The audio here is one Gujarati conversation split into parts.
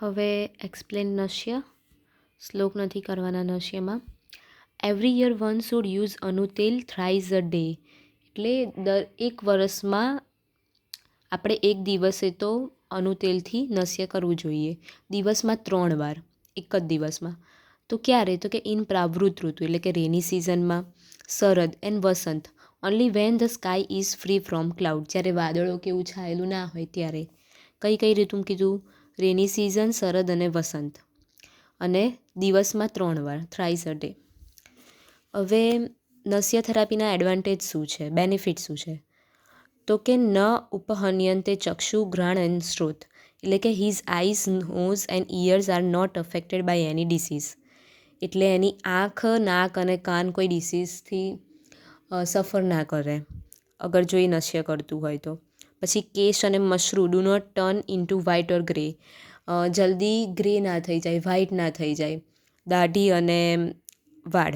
હવે એક્સપ્લેન નશ્ય. શ્લોક નથી કરવાના નશ્યમાં. Every year one should use Anu taila thrice a day. એટલે એક વર્ષમાં આપણે એક દિવસે તો અનુતેલથી નશ્ય કરવું જોઈએ. દિવસમાં 3 વાર, એક જ દિવસમાં. તો ક્યારે? તો કે ઇન પ્રાવૃત ઋતુ એટલે કે રેની સિઝનમાં, Sharad and Vasant only when the sky is free from cloud. જ્યારે વાદળો કેવું છાયેલું ના હોય ત્યારે. કઈ કઈ ઋતુ કીધું? રેની સિઝન, શરદ અને વસંત. અને દિવસમાં 3 વાર, થ્રાઇસ અ ડે. હવે નસ્ય થેરાપીના એડવાન્ટેજ શું છે, બેનિફિટ શું છે? તો કે ન ઉપહન્યંતે ચક્ષુ ઘ્રાણ એન્ડ સ્ત્રોત. એટલે કે his eyes, nose and ears are not affected by any disease. એટલે એની આંખ, નાક અને કાન કોઈ ડિસીઝથી સફર ના કરે અગર જો એ નશ્ય કરતું હોય તો. પછી કેશ અને મશરૂ do not turn into white or grey. જલ્દી ગ્રે ના થઈ જાય, વ્હાઇટ ના થઈ જાય દાઢી અને વાળ.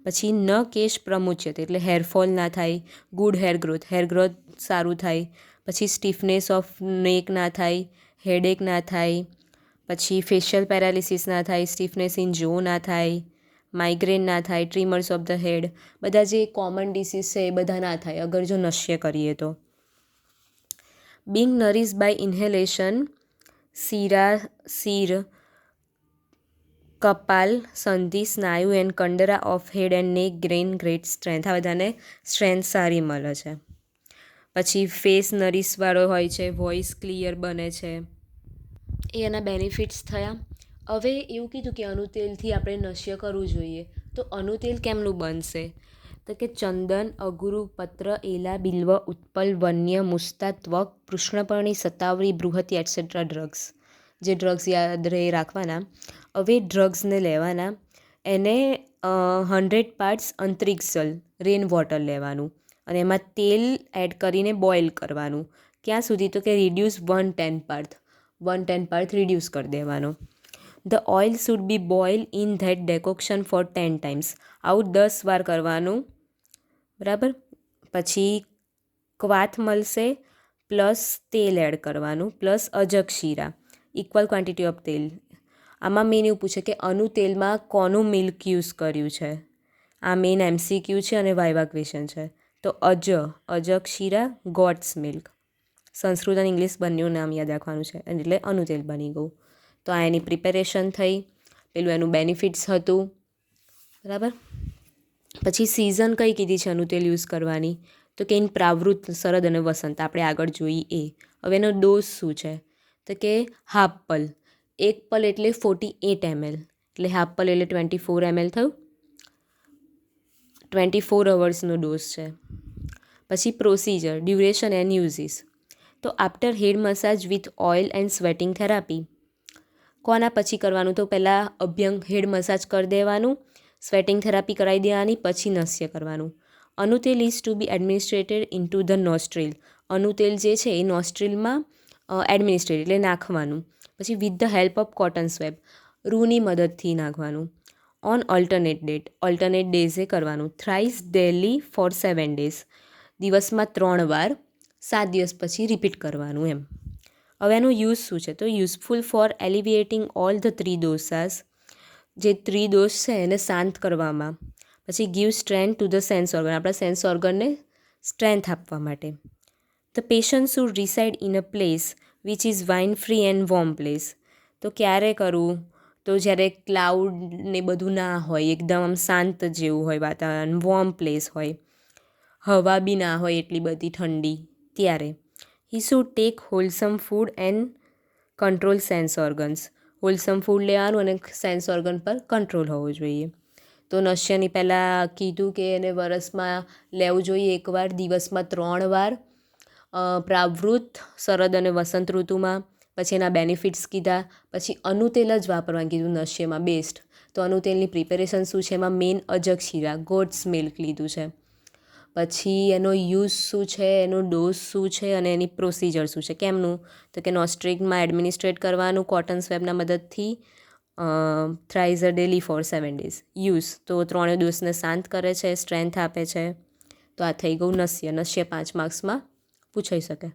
પછી ન કેશ પ્રમુચ્યતે એટલે હેરફોલ ના થાય, ગુડ હેર ગ્રોથ સારું થાય. પછી સ્ટીફનેસ ઓફ નેક ના થાય, હેડેક ના થાય. પછી ફેશિયલ પેરાલિસિસ ના થાય, સ્ટીફનેસ ઇન જો ના થાય, માઇગ્રેન ના થાય, ટ્રીમર્સ ઓફ ધ હેડ. બધા જે કોમન ડિસીઝ છે એ બધા ના થાય અગર જો નશ્ય કરીએ તો. Being nourish by inhalation, shira, kapala, sandhi, snayu and kandara of head and neck gain great strength. આ બધાને સ્ટ્રેન્થ સારી મળે છે. પછી ફેસ નરીશવાળો હોય છે, વોઇસ ક્લિયર બને છે. એ એના બેનિફિટ્સ થયા. હવે એવું કીધું કે અનુતેલથી આપણે નશ્ય કરવું જોઈએ. તો અનુતેલ કેમનું બનશે? તો કે ચંદન, અગુરુ, પત્ર, એલા, બિલ્વ, ઉત્પલ, વન્ય, મુસ્તા, ત્વક, કૃષ્ણપર્ણી, સતાવરી, બૃહતિ એટસેટ્રા ડ્રગ્સ. જે ડ્રગ્સ યાદ રહે રાખવાના. હવે ડ્રગ્સને લેવાના, એને 100 પાર્ટ્સ અંતરિક્ષ જલ, રેન વોટર લેવાનું અને એમાં તેલ એડ કરીને બોઇલ કરવાનું. ક્યાં સુધી? તો કે રિડ્યુસ 1/10 પાર્ટ રિડ્યુસ કરી દેવાનો. The oil should be boil in that decoction for 10 times. આવું 10 વાર કરવાનું, બરાબર. પછી ક્વાથ મળશે પ્લસ તેલ એડ કરવાનું પ્લસ અજક શીરા, ઇક્વલ ક્વોન્ટિટી ઓફ તેલ. આમાં મેન એવું પૂછે કે અનુતેલમાં કોનું મિલ્ક યુઝ કર્યું છે. આ મેન MCQ છે અને વાઇવા ક્વેશ્ચન છે. તો અજક શીરા, ગોટ્સ મિલ્ક. સંસ્કૃત અને ઇંગ્લિશ બંનેનું નામ યાદ રાખવાનું છે એટલે અનુતેલ બની ગયું. તો આ એની પ્રિપેરેશન થઈ, પેલું એનું બેનિફિટ્સ હતું, બરાબર. પછી સિઝન કઈ કીધી છે અનુતેલ યુઝ કરવાની? તો કે ઇન પ્રાવૃત, શરદ અને વસંત. આપણે આગળ જોઈએ એ. હવે એનો ડોઝ શું છે? તો કે હાફ પલ. 1 પલ એટલે 48 ml. એટલે હાફ પલ એટલે 24 ml થયું. 24 અવર્સનો ડોઝ છે. પછી પ્રોસિજર, ડ્યુરેશન એન્ડ યુઝિસ. તો after head massage with oil and sweating therapy. કોના પછી કરવાનું? તો પહેલાં અભ્યંગ હેડ મસાજ કરી દેવાનું, સ્વેટિંગ થેરાપી કરાવી દેવાની, પછી નશ્ય કરવાનું. Anu taila is to be administered into the nostril. Anu taila જે છે એ નોસ્ટ્રીલમાં એડમિનિસ્ટ્રેટ એટલે નાખવાનું. પછી with the help of cotton swab, રૂની મદદથી નાખવાનું. ઓન ઓલ્ટરનેટ ડેઝે કરવાનું. Thrice daily for 7 days. દિવસમાં 3 વાર, 7 દિવસ પછી રિપીટ કરવાનું એમ. હવે એનો યુઝ શું છે? તો યુઝફુલ ફોર એલિવિએટિંગ ઓલ ધ 3 દોસાસ. જે 3 દોષ છે એને શાંત કરવામાં. પછી give strength to the sense organ. આપણા સેન્સ ઓર્ગનને સ્ટ્રેન્થ આપવા માટે. The patient should reside in a place which is wine free and warm place. તો ક્યારે કરવું? તો જ્યારે ક્લાઉડ ને બધું ના હોય, એકદમ આમ શાંત જેવું હોય વાતાવરણ, વોર્મ પ્લેસ હોય, હવા બી ના હોય એટલી બધી ઠંડી, ત્યારે. He should take wholesome food and control sense organs. Wholesome food લેવાનું અને સેન્સ ઓર્ગન પર કંટ્રોલ હોવો જોઈએ. તો નશ્યની પહેલાં કીધું કે એને વરસમાં લેવું જોઈએ એકવાર, દિવસમાં 3 વાર, પ્રાવૃત, શરદ અને વસંત ઋતુમાં. પછી એના બેનિફિટ્સ કીધા. પછી અનુતેલ જ વાપરવાનું કીધું નશ્યમાં બેસ્ટ. તો અનુતેલની પ્રિપેરેશન શું છે? એમાં મેઇન અજક શીરા, ગોટ્સ મિલ્ક લીધું છે. પછી એનો યુઝ શું છે, એનો ડોઝ શું છે અને એની પ્રોસિજર શું છે, કેમનું? તો કે નોસ્ટ્રિકમાં એડમિનિસ્ટ્રેટ કરવાનું કોટન સ્વેબના મદદથી, થ્રાઇઝ અ ડેલી ફોર 7 days. યુઝ તો 3 ડોઝને શાંત કરે છે, સ્ટ્રેન્થ આપે છે. તો આ થઈ ગયું નશ્ય. નશ્ય 5 માર્ક્સમાં પૂછાઈ શકે.